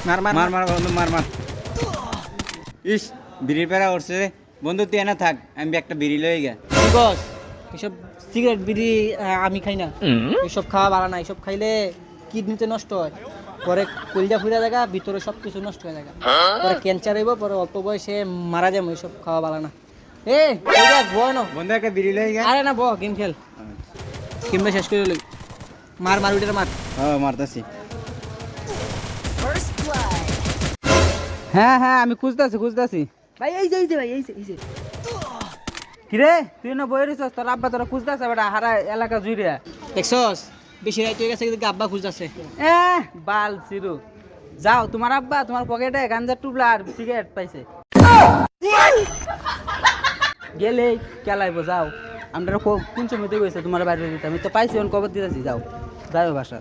মার মার মার মার বন্ধু মার মার। ইস বিড়ির প্যারা উঠছে বন্ধু, তুই এনে থাক, আমি একটা বিড়ি লয়ে গে। বস এসব সিগারেট বিড়ি আমি খাই না, এসব খাওয়া ভালো না। এসব খাইলে কিডনিতে নষ্ট হয়, পরে কলিজা ফুরা জায়গা ভিতরে সব কিছু নষ্ট হয়ে যায়, পরে ক্যান্সার হইব, পরে অল্প বয়সে মারা যাবো। এসব খাওয়া ভালো না। বয় না বন্ধু একটা বিড়ি লয়ে গে। আরে না গেম খেল, গেমটা শেষ করে লই। মার মার উইটার মার। মারতাছি। হ্যাঁ হ্যাঁ আমি খুঁজতাছি ভাই এই যে ভাই এই যে কিরে তুই না বই রইছস, তোর আব্বা তোরা খুঁজতাছে বেটা হারা এলাকা জুড়ে। দেখছস বেশি রাইত হয়ে গেছে, কিন্তু আব্বা খুঁজতেছে। বাল সিরু, যাও তোমার আব্বা তোমার পকেটে গাঞ্জার টুবলা আর সিগারেট পাইছে, গেলে কেলাইবো। যাও আমরা কোন সময়তে গেছে তোমার বাড়ি দিতে, আমি তো পাইছি কবর দিতেছি। যাও যাও বাসা।